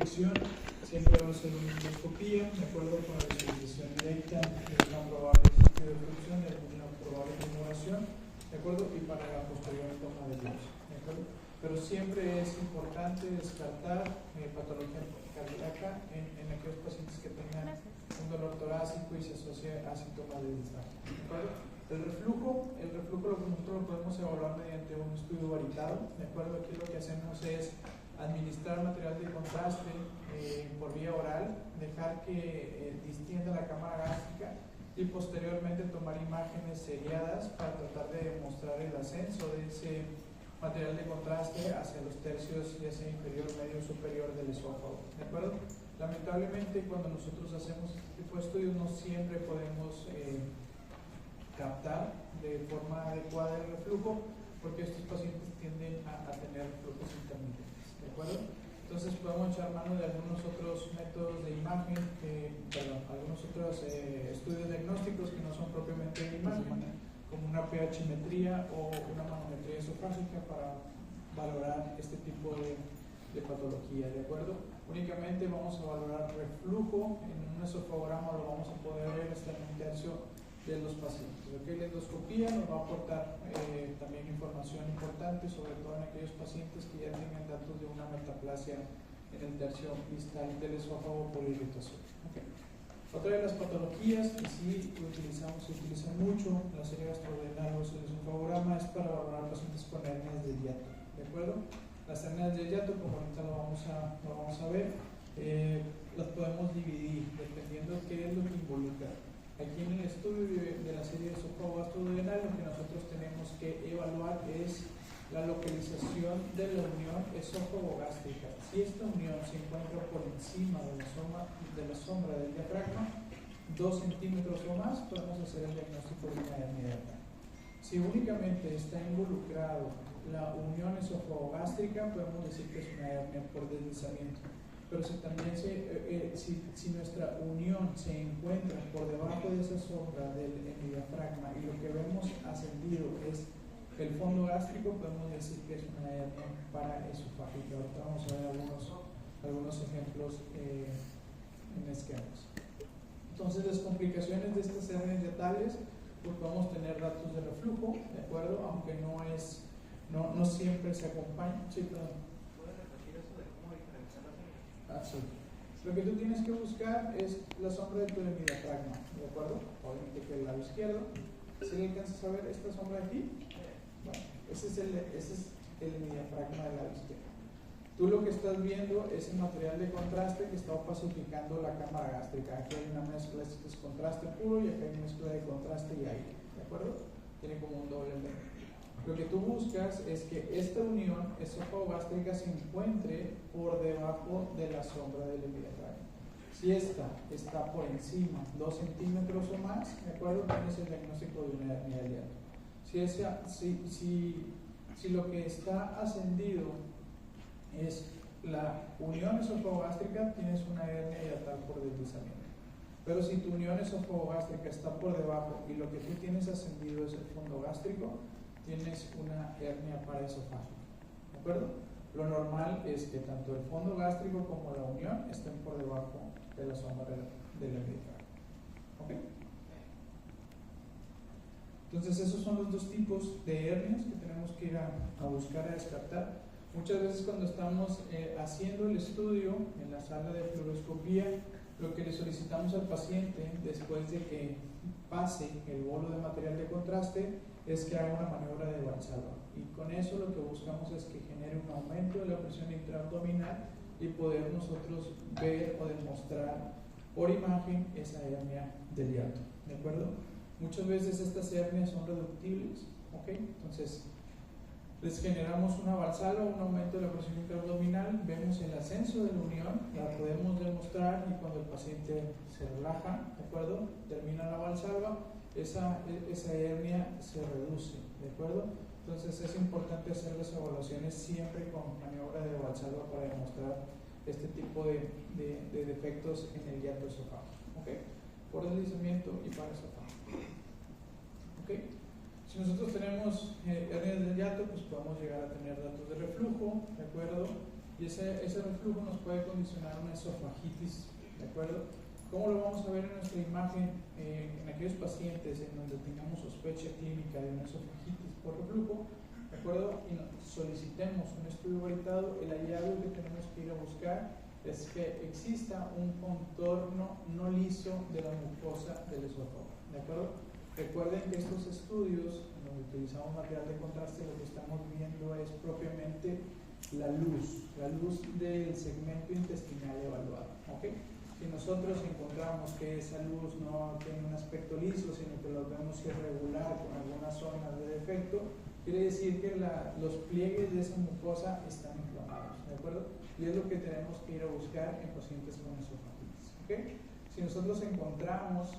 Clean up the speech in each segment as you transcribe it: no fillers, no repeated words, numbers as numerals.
elección siempre va a ser una endoscopía, de acuerdo con la visualización directa de una probable sitio de obstrucción y alguna probable tumoración, de acuerdo, y para la posterior toma de biopsia, de acuerdo. Pero siempre es importante descartar patología cardíaca en aquellos pacientes que tengan un dolor torácico y se asocia a síntomas de distracción, ¿de acuerdo? El reflujo lo que nosotros lo podemos evaluar mediante un estudio varitado, ¿de acuerdo? Aquí lo que hacemos es administrar material de contraste por vía oral, dejar que distienda la cámara gástrica y posteriormente tomar imágenes seriadas para tratar de demostrar el ascenso de ese material de contraste hacia los tercios, ya sea inferior, medio o superior del esófago, ¿de acuerdo? Lamentablemente, cuando nosotros hacemos este tipo de estudios no siempre podemos captar de forma adecuada el reflujo, porque estos pacientes tienden a tener reflujos intermitentes, ¿de acuerdo? Entonces podemos echar mano de algunos otros métodos de imagen, algunos otros estudios diagnósticos que no son propiamente de imagen, como una pH-metría o una manometría esofágica para valorar este tipo de patología, ¿de acuerdo? Únicamente vamos a valorar reflujo en un esofagograma, lo vamos a poder ver hasta en un tercio de los pacientes. ¿Okay? La endoscopía nos va a aportar también información importante, sobre todo en aquellos pacientes que ya tengan datos de una metaplasia en el tercio distal del esófago por irritación. ¿Okay? Otra de las patologías que sí se utiliza mucho en la serie gastrodenal o en el esofagograma es para valorar pacientes con hernias de hiato, ¿de acuerdo? Las hernias de hiato, como ahorita lo vamos a ver, las podemos dividir dependiendo qué es lo que involucra. Aquí en el estudio de la serie de esófago gastroduodenal, lo que nosotros tenemos que evaluar es la localización de la unión esófago-gástrica. Si esta unión se encuentra por encima de la sombra del diafragma, 2 centímetros o más, podemos hacer el diagnóstico de una hernia hiatal. Si únicamente está involucrado la unión esófago-gástrica, podemos decir que es una hernia por deslizamiento. Pero si también si nuestra unión se encuentra por debajo de esa sombra del diafragma y lo que vemos ascendido es el fondo gástrico, podemos decir que es una hernia paraesofágica. Ahorita vamos a ver algunos ejemplos en esquemas. Entonces, las complicaciones de estas hernias hiatales, pues podemos tener datos de reflujo, ¿de acuerdo? Aunque no siempre se acompaña. Sí, perdón. Sí. Lo que tú tienes que buscar es la sombra de tu hemidiafragma, ¿de acuerdo? Obviamente que el lado izquierdo. ¿Sí le alcanzas a ver esta sombra aquí? Bueno, ese es el hemidiafragma del lado izquierdo. Tú lo que estás viendo es el material de contraste que está opacificando la cámara gástrica. Aquí hay una mezcla, este es contraste puro y aquí hay una mezcla de contraste y aire, ¿de acuerdo? Tiene como un doble efecto. Lo que tú buscas es que esta unión esófago-gástrica se encuentre por debajo de la sombra del hemidiafragma. Si esta está por encima, 2 centímetros o más, ¿de acuerdo? Tienes el diagnóstico de una hernia de hiato. Si lo que está ascendido es la unión esófago-gástrica, tienes una hernia hiatal por deslizamiento. Pero si tu unión esófago-gástrica está por debajo y lo que tú tienes ascendido es el fondo gástrico, tienes una hernia paraesofágica, ¿de acuerdo? Lo normal es que tanto el fondo gástrico como la unión estén por debajo de la sombra del hemidiafragma. ¿Ok? Entonces, esos son los dos tipos de hernias que tenemos que ir a buscar, a descartar. Muchas veces cuando estamos haciendo el estudio en la sala de fluoroscopía, lo que le solicitamos al paciente después de que pase el bolo de material de contraste es que haga una maniobra de Valsalva, y con eso lo que buscamos es que genere un aumento de la presión intraabdominal y poder nosotros ver o demostrar por imagen esa hernia del hiato, ¿de acuerdo? Muchas veces estas hernias son reductibles, ¿ok? Entonces les generamos una Valsalva, un aumento de la presión intraabdominal, vemos el ascenso de la unión, la podemos demostrar, y cuando el paciente se relaja, ¿de acuerdo? Termina la Valsalva, esa hernia se reduce, ¿de acuerdo? Entonces es importante hacer las evaluaciones siempre con maniobra de Valsalva para demostrar este tipo de defectos en el hiato esofágico, ¿ok? Por deslizamiento y paraesofágico, ¿ok? Si nosotros tenemos hernias del hiato, pues podemos llegar a tener datos de reflujo, ¿de acuerdo? y ese reflujo nos puede condicionar una esofagitis, ¿de acuerdo? ¿Cómo lo vamos a ver en nuestra imagen? En aquellos pacientes en donde tengamos sospecha clínica de una esofagitis por reflujo, ¿de acuerdo? Y solicitemos un estudio varitado, el hallazgo que tenemos que ir a buscar es que exista un contorno no liso de la mucosa del esófago, ¿de acuerdo? Recuerden que estos estudios, donde utilizamos material de contraste, lo que estamos viendo es propiamente la luz del segmento intestinal evaluado, ¿ok? Si nosotros encontramos que esa luz no tiene un aspecto liso, sino que lo vemos irregular con algunas zonas de defecto, quiere decir que los pliegues de esa mucosa están inflamados, ¿de acuerdo? Y es lo que tenemos que ir a buscar en pacientes con esofagitis, ¿ok? Si nosotros encontramos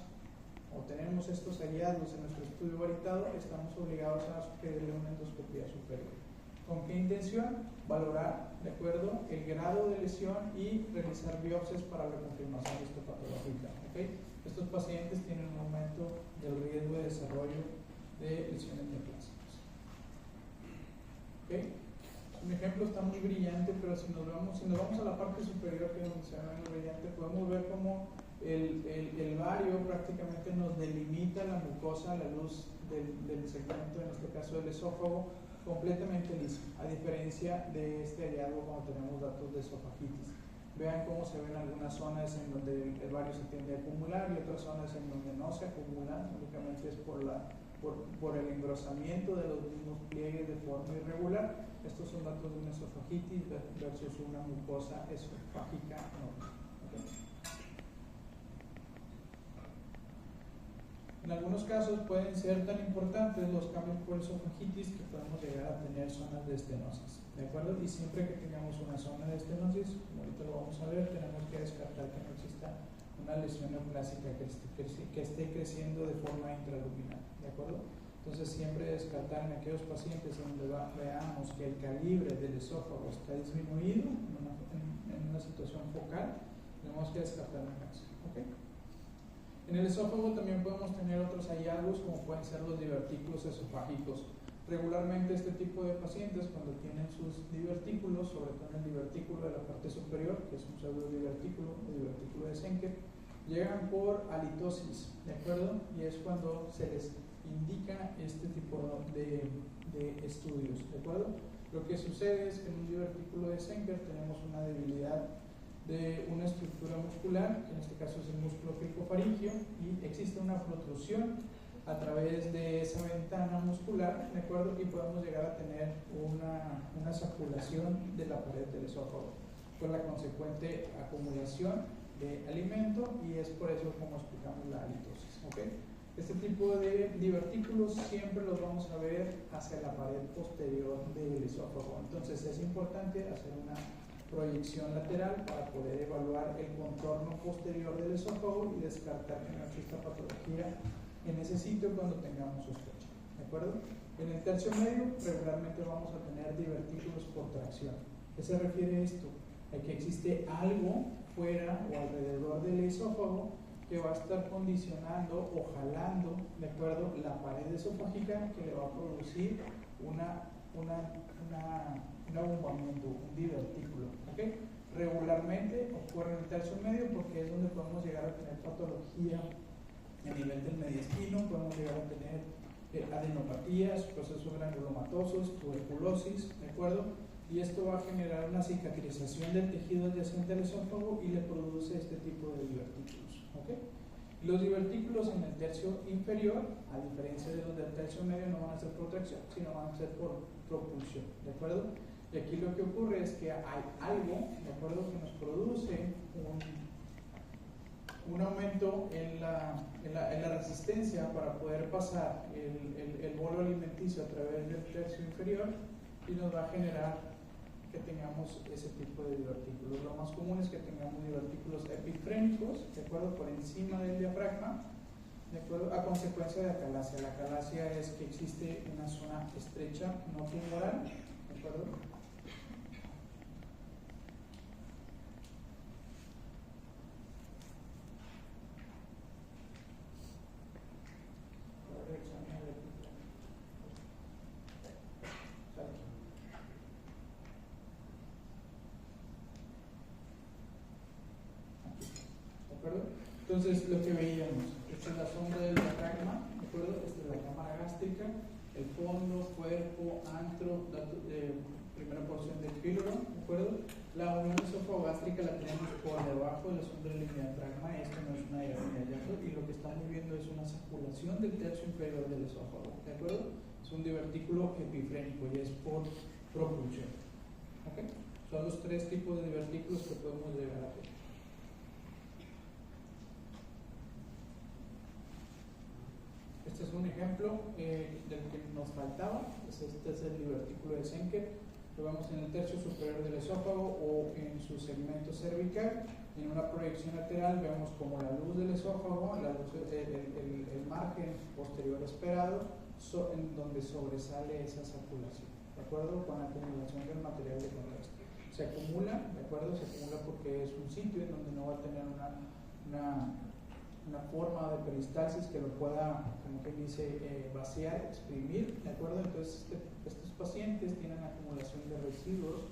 o tenemos estos hallazgos en nuestro estudio varitado, estamos obligados a sugerirle una endoscopía superior. ¿Con qué intención? Valorar, ¿de acuerdo?, el grado de lesión y realizar biopsias para la confirmación de esta patología, ¿ok? Estos pacientes tienen un aumento del riesgo de desarrollo de lesiones neoplásicas, ¿ok? Un ejemplo está muy brillante, pero si nos vamos a la parte superior, que es donde se ve menos brillante, podemos ver cómo el vario prácticamente nos delimita la mucosa, la luz del segmento, en este caso del esófago, completamente liso, a diferencia de este hallazgo cuando tenemos datos de esofagitis. Vean cómo se ven algunas zonas en donde el vario se tiende a acumular y otras zonas en donde no se acumula, únicamente es por el engrosamiento de los mismos pliegues de forma irregular. Estos son datos de una esofagitis versus una mucosa esofágica normal. En algunos casos pueden ser tan importantes los cambios por esofagitis que podemos llegar a tener zonas de estenosis, ¿de acuerdo? Y siempre que tengamos una zona de estenosis, como ahorita lo vamos a ver, tenemos que descartar que no exista una lesión neoplásica que esté creciendo de forma intraluminal, ¿de acuerdo? Entonces siempre descartar en aquellos pacientes donde veamos que el calibre del esófago está disminuido en una situación focal, tenemos que descartar el cáncer, ¿ok? En el esófago también podemos tener otros hallazgos como pueden ser los divertículos esofágicos. Regularmente este tipo de pacientes, cuando tienen sus divertículos, sobre todo en el divertículo de la parte superior, que es un pseudodivertículo o divertículo de Schenker, llegan por halitosis, ¿de acuerdo? Y es cuando se les indica este tipo de estudios, ¿de acuerdo? Lo que sucede es que en un divertículo de Schenker tenemos una debilidad de una estructura muscular, que en este caso es el músculo cricofaringio, y existe una protrusión a través de esa ventana muscular, ¿de acuerdo? Y podemos llegar a tener una circulación de la pared del esófago, con la consecuente acumulación de alimento, y es por eso como explicamos la halitosis, ¿ok? Este tipo de divertículos siempre los vamos a ver hacia la pared posterior del esófago, entonces es importante hacer una proyección lateral para poder evaluar el contorno posterior del esófago y descartar que no exista patología en ese sitio cuando tengamos sospecha, ¿de acuerdo? En el tercio medio regularmente vamos a tener divertículos por tracción. ¿Qué se refiere a esto? A que existe algo fuera o alrededor del esófago que va a estar condicionando o jalando, ¿de acuerdo?, la pared esofágica, que le va a producir un abombamiento, un divertículo, ¿ok? Regularmente ocurre en el tercio medio porque es donde podemos llegar a tener patología a nivel del mediastino, podemos llegar a tener adenopatías, procesos granulomatosos, tuberculosis, ¿de acuerdo? Y esto va a generar una cicatrización del tejido adyacente al esófago y le produce este tipo de divertículos, ¿ok? Los divertículos en el tercio inferior, a diferencia de los del tercio medio, no van a ser por tracción, sino van a ser por propulsión, ¿de acuerdo? Y aquí lo que ocurre es que hay algo, ¿de acuerdo?, que nos produce un aumento en la resistencia para poder pasar el bolo alimenticio a través del tercio inferior, y nos va a generar que tengamos ese tipo de divertículos. Lo más común es que tengamos divertículos epifrénicos, ¿de acuerdo?, por encima del diafragma, ¿de acuerdo?, a consecuencia de acalasia. La acalasia es que existe una zona estrecha no tumoral, ¿de acuerdo? Entonces, lo que veíamos, esta es la sombra del diafragma, ¿de acuerdo? Esta es la cámara gástrica, el fondo, cuerpo, antro, primera porción del píloro, ¿de acuerdo? La unión esófago-gástrica la tenemos por debajo de la sombra del diafragma, esto no es una diafragma de hiato, y lo que estamos viendo es una circulación del tercio inferior del esófago, ¿de acuerdo? Es un divertículo epifrénico y es por propulsión, ¿ok? Son los tres tipos de divertículos que podemos llegar a tener. Este es un ejemplo del que nos faltaba. Este es el divertículo de Zenker. Lo vemos en el tercio superior del esófago o en su segmento cervical. En una proyección lateral vemos como la luz del esófago, el margen posterior esperado, en donde sobresale esa circulación, ¿de acuerdo? Con la acumulación del material de contraste. Se acumula, ¿de acuerdo? Se acumula porque es un sitio en donde no va a tener una forma de peristalsis que lo pueda, como que dice, vaciar, exprimir, ¿de acuerdo? Entonces, estos pacientes tienen acumulación de residuos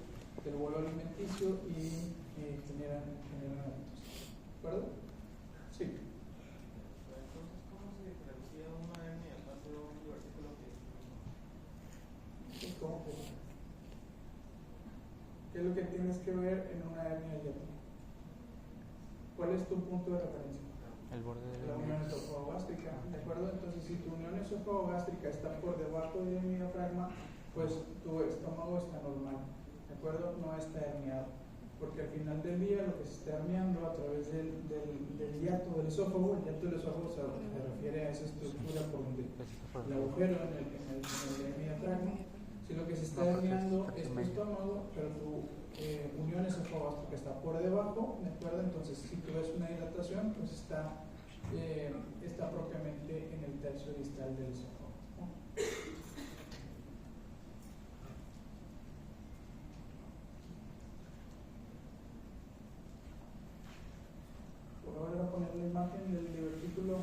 del bolo alimenticio y generan hábitos, ¿de acuerdo? Sí. Entonces, ¿cómo se diferencia una hernia de un divertículo que ¿Cómo que? ¿Qué es lo que tienes que ver en una hernia diabética? ¿Cuál es tu punto de referencia? El borde de la unión esófago-gástrica, ¿de acuerdo? Entonces, si tu unión esófago-gástrica está por debajo del diafragma, pues tu estómago está normal, ¿de acuerdo? No está herniado, porque al final del día lo que se está herniando a través del hiato del esófago, el hiato del esófago se refiere a esa estructura por donde el agujero en el diafragma. Si lo que se está herniando es tu estómago, pero tu unión esófago-gástrica está por debajo, ¿de acuerdo? Entonces, si tú ves una dilatación, pues está propiamente en el tercio distal del esófago, ¿no? Por ahora voy a poner la imagen del divertículo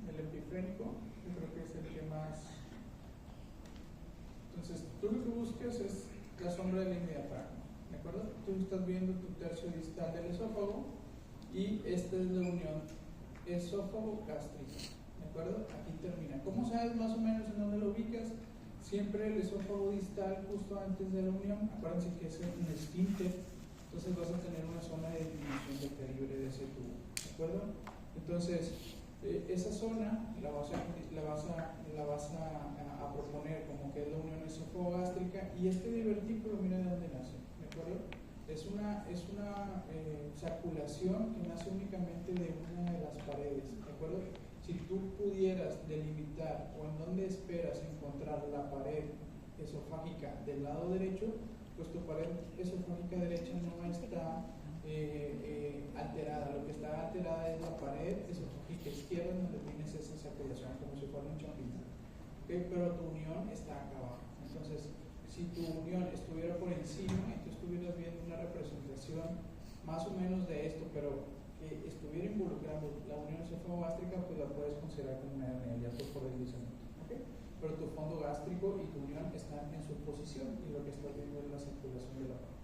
del epifrénico, yo creo que es el que más. Entonces, tú lo que buscas es la sombra del diafragma, ¿de acuerdo? Tú estás viendo tu tercio distal del esófago y esta es la unión esófago-gástrica, ¿de acuerdo? Aquí termina. ¿Cómo sabes más o menos en dónde lo ubicas? Siempre el esófago distal justo antes de la unión, acuérdense que es un esfínter, entonces vas a tener una zona de disminución del calibre de ese tubo, ¿de acuerdo? Entonces, esa zona la vas a proponer como que es la unión esófago-gástrica, y este divertículo, mira de dónde nace, ¿de acuerdo? Es una circulación que nace únicamente de una de las paredes, ¿de acuerdo? Si tú pudieras delimitar o en dónde esperas encontrar la pared esofágica del lado derecho, pues tu pared esofágica derecha no está alterada. Lo que está alterada es la pared esofágica izquierda, donde tienes esa circulación como si fuera un chorrito, ¿okay? Pero tu unión está acá abajo. Entonces, si tu unión estuviera por encima y tú estuvieras viendo una representación más o menos de esto, pero que estuviera involucrando la unión esófago-gástrica, pues la puedes considerar como una hernia, ya por deslizamiento, ¿okay? Pero tu fondo gástrico y tu unión están en su posición y lo que estás viendo es la circulación de la pared.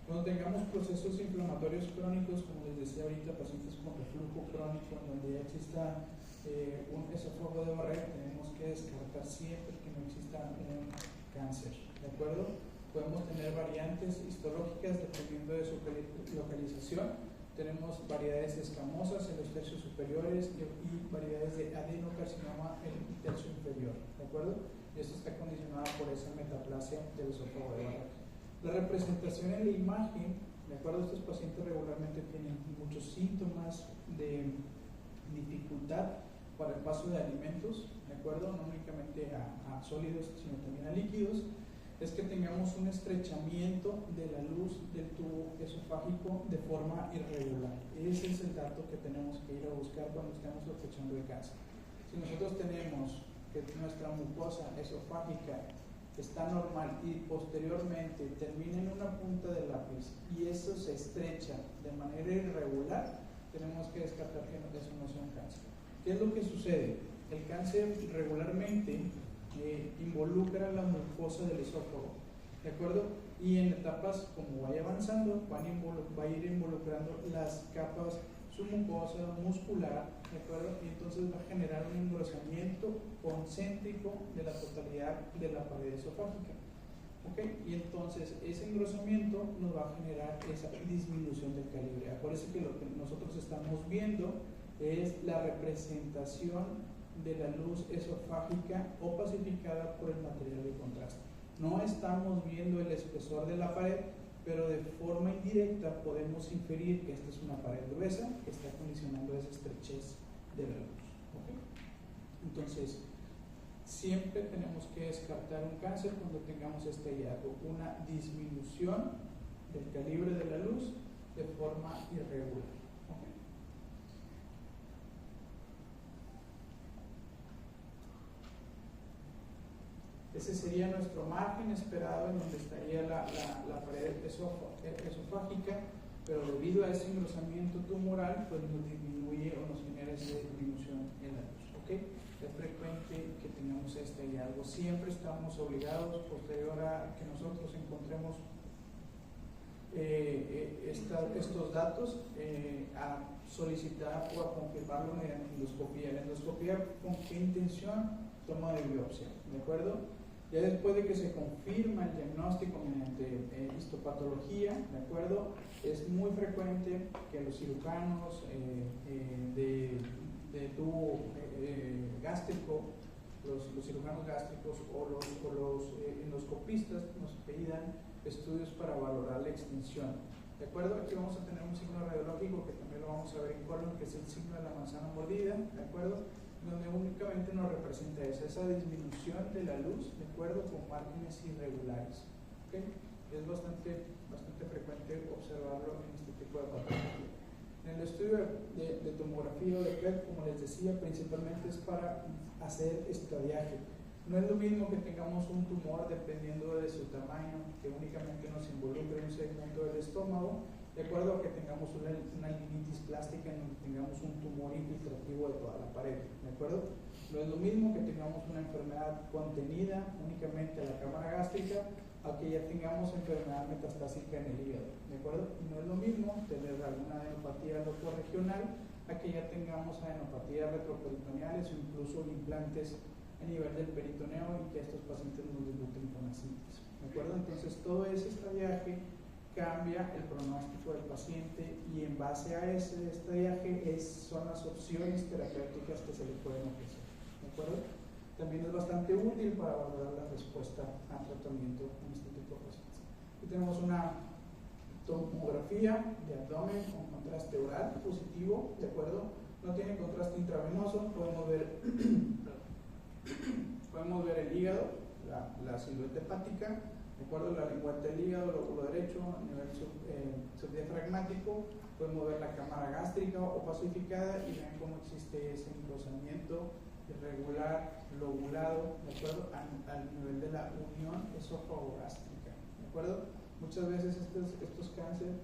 Cuando tengamos procesos inflamatorios crónicos, como les decía ahorita, pacientes con reflujo crónico, en donde ya exista un esófago de barrera, tenemos que descartar siempre que no exista un cáncer, ¿de acuerdo? Podemos tener variantes histológicas dependiendo de su localización. Tenemos variedades escamosas en los tercios superiores y variedades de adenocarcinoma en el tercio inferior, ¿de acuerdo? Y esto está condicionado por esa metaplasia del esófago de barrera. La representación en la imagen, ¿de acuerdo? Estos pacientes regularmente tienen muchos síntomas de dificultad para el paso de alimentos, ¿de acuerdo? No únicamente a sólidos, sino también a líquidos. Es que tengamos un estrechamiento de la luz del tubo esofágico de forma irregular. Ese es el dato que tenemos que ir a buscar cuando estemos sospechando de cáncer. Si nosotros tenemos que nuestra mucosa esofágica está normal y posteriormente termina en una punta del lápiz y eso se estrecha de manera irregular, tenemos que descartar que eso no sea un cáncer. ¿Qué es lo que sucede? El cáncer regularmente involucra la mucosa del esófago, ¿de acuerdo? Y en etapas, como vaya avanzando, va a ir involucrando las capas submucosa, muscular, ¿de acuerdo? Y entonces va a generar un engrosamiento concéntrico de la totalidad de la pared esofágica. ¿Ok? Y entonces ese engrosamiento nos va a generar esa disminución del calibre. Acuérdense que lo que nosotros estamos viendo es la representación de la luz esofágica opacificada por el material de contraste. No estamos viendo el espesor de la pared, pero de forma indirecta podemos inferir que esta es una pared gruesa que está condicionando esa estrechez de la luz. ¿Ok? Entonces, siempre tenemos que descartar un cáncer cuando tengamos este hallazgo, una disminución del calibre de la luz de forma irregular. ¿Okay? Ese sería nuestro margen esperado en donde estaría la pared esofágica, pero debido a ese engrosamiento tumoral, pues nos disminuye o nos genera esa disminución en la luz. ¿Okay? Es frecuente que tengamos este hallazgo. Siempre estamos obligados, posterior a que nosotros encontremos estos datos, a solicitar o a confirmarlo mediante endoscopía. La endoscopía, ¿con qué intención? Toma de biopsia, ¿de acuerdo? Ya después de que se confirma el diagnóstico mediante histopatología, ¿de acuerdo? Es muy frecuente que los cirujanos de tubo gástrico, los cirujanos gástricos o los endoscopistas nos pidan estudios para valorar la extensión. ¿De acuerdo? Aquí vamos a tener un signo radiológico que también lo vamos a ver en colon, que es el signo de la manzana mordida, ¿de acuerdo? Donde únicamente nos representa esa disminución de la luz, ¿de acuerdo? Con márgenes irregulares. ¿Okay? Es bastante frecuente observarlo en este tipo de patología. En el estudio de tomografía o de PET, como les decía, principalmente es para hacer estadiaje. No es lo mismo que tengamos un tumor dependiendo de su tamaño, que únicamente nos involucre en un segmento del estómago, de acuerdo a que tengamos una linitis plástica en donde tengamos un tumor infiltrativo de toda la pared, ¿de acuerdo? No es lo mismo que tengamos una enfermedad contenida únicamente a la cámara gástrica, a que ya tengamos enfermedad metastásica en el hígado, ¿de acuerdo? No es lo mismo tener alguna adenopatía locorregional a que ya tengamos adenopatías retroperitoneales o incluso implantes a nivel del peritoneo y que estos pacientes nos debuten con ascitis, ¿de acuerdo? Entonces todo ese estadiaje cambia el pronóstico del paciente y en base a ese estadiaje son las opciones terapéuticas que se le pueden ofrecer, ¿de acuerdo? También es bastante útil para valorar la respuesta al tratamiento en este tipo de pacientes. Aquí tenemos una tomografía de abdomen con contraste oral positivo, ¿de acuerdo? No tiene contraste intravenoso, podemos ver el hígado, la silueta hepática, ¿de acuerdo? La lengüeta del hígado, el lóbulo derecho, a nivel subdiafragmático, podemos ver la cámara gástrica opacificada y ven cómo existe ese engrosamiento irregular, lobulado, ¿de acuerdo? Al nivel de la unión esófago-gástrica, ¿de acuerdo? Muchas veces estos cánceres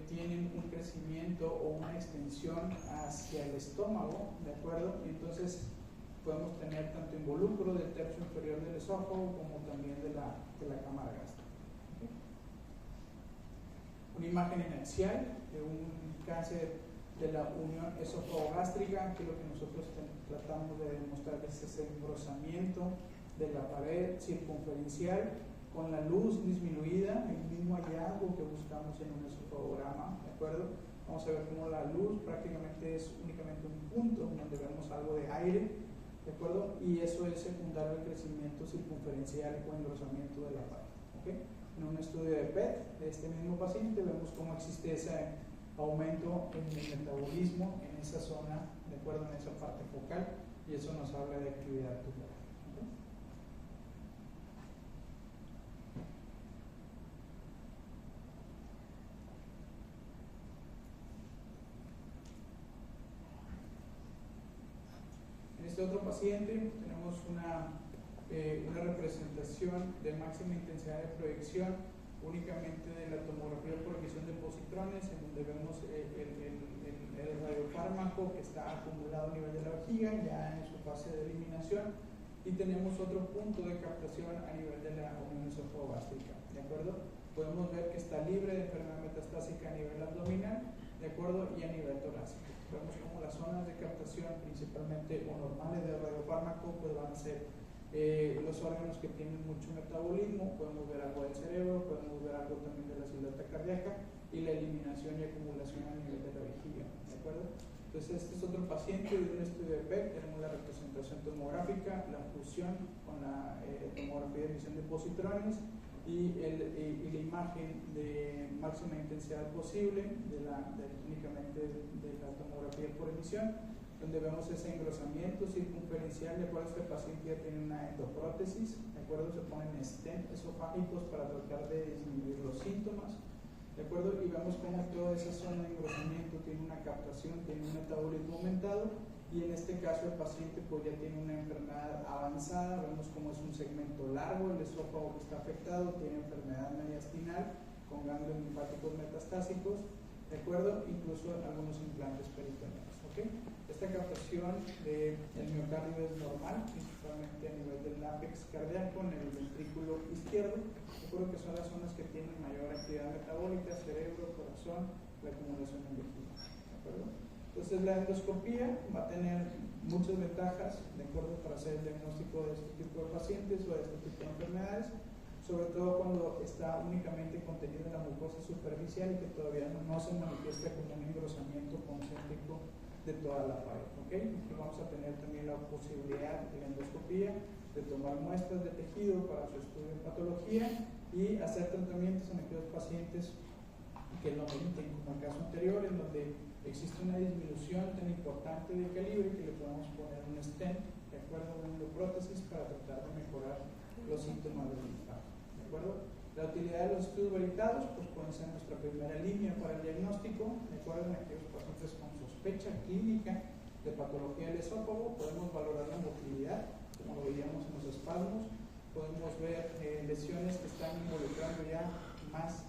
tienen un crecimiento o una extensión hacia el estómago, ¿de acuerdo? Y entonces podemos tener tanto involucro del tercio inferior del esófago como también de la cámara gástrica. ¿Okay? Una imagen en axial de un cáncer de la unión esófago-gástrica, que lo que nosotros tratamos de demostrar es ese engrosamiento de la pared circunferencial con la luz disminuida, el mismo hallazgo que buscamos en un esofagograma, ¿de acuerdo? Vamos a ver cómo la luz prácticamente es únicamente un punto donde vemos algo de aire, ¿de acuerdo? Y eso es secundario al crecimiento circunferencial o engrosamiento de la pared, ¿ok? En un estudio de PET de este mismo paciente vemos cómo existe ese aumento en el metabolismo en esa zona, ¿de acuerdo? En esa parte focal, y eso nos habla de actividad tumoral. ¿Okay? En este otro paciente tenemos una representación de máxima intensidad de proyección únicamente de la tomografía por emisión de positrones, en donde vemos el radiofármaco que está acumulado a nivel de la vejiga, ya en su fase de eliminación, y tenemos otro punto de captación a nivel de la unión esofagogástrica, ¿de acuerdo? Podemos ver que está libre de enfermedad metastásica a nivel abdominal, ¿de acuerdo? Y a nivel torácico. Vemos como las zonas de captación principalmente o normales de radiofármaco pues van a ser los órganos que tienen mucho metabolismo. Podemos ver algo del cerebro, podemos ver algo también de la ciudad cardíaca y la eliminación y acumulación a nivel de la vejiga, ¿de acuerdo? Entonces este es otro paciente de un estudio de PET. Tenemos la representación tomográfica, la fusión con la tomografía de emisión de positrones y la imagen de máxima intensidad posible únicamente de la tomografía por emisión, donde vemos ese engrosamiento circunferencial. De acuerdo, este paciente ya tiene una endoprótesis, de acuerdo, se ponen stent esofágicos para tratar de disminuir los síntomas, de acuerdo, y vemos cómo toda esa zona de engrosamiento tiene una captación, tiene un metabolismo aumentado, y en este caso el paciente pues ya tiene una enfermedad avanzada. Vemos cómo es un segmento largo el esófago que está afectado, tiene enfermedad mediastinal con ganglios linfáticos metastásicos, de acuerdo, incluso algunos implantes peritoneales, ¿ok? Esta captación del miocardio es normal, principalmente a nivel del ápex cardíaco, en el ventrículo izquierdo, de acuerdo, que son las zonas que tienen mayor actividad metabólica, cerebro, corazón, la acumulación en vejiga, ¿de acuerdo? Entonces la endoscopía va a tener muchas ventajas, de acuerdo, para hacer el diagnóstico de este tipo de pacientes o de este tipo de enfermedades, sobre todo cuando está únicamente contenido en la mucosa superficial y que todavía no se manifiesta como un engrosamiento concéntrico de toda la pared, ¿ok? Aquí vamos a tener también la posibilidad de la endoscopía, de tomar muestras de tejido para su estudio en patología y hacer tratamientos en aquellos pacientes que lo permiten, como el caso anterior, en donde existe una disminución tan importante de calibre que le podemos poner un stent, de acuerdo, una endoprótesis para tratar de mejorar los síntomas del infarto, de acuerdo. La utilidad de los estudios varitados pues pueden ser nuestra primera línea para el diagnóstico, de acuerdo, en aquellos pacientes con sospecha clínica de patología del esófago. Podemos valorar la motilidad, como lo veíamos en los espasmos. Podemos ver lesiones que están involucrando ya más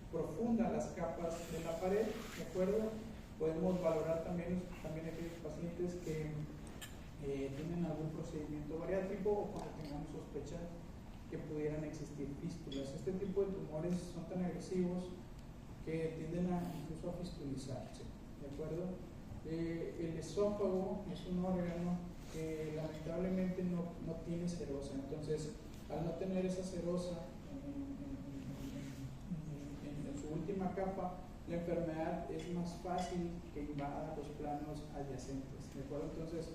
profundas las capas de la pared, de acuerdo. Podemos valorar también aquellos pacientes que tienen algún procedimiento bariátrico o cuando tengamos sospecha que pudieran existir fístulas. Este tipo de tumores son tan agresivos que tienden incluso a fistulizarse, ¿de acuerdo? El esófago es un órgano que lamentablemente no tiene serosa. Entonces, al no tener esa serosa en su última capa, la enfermedad es más fácil que invada los planos adyacentes, ¿de acuerdo? Entonces,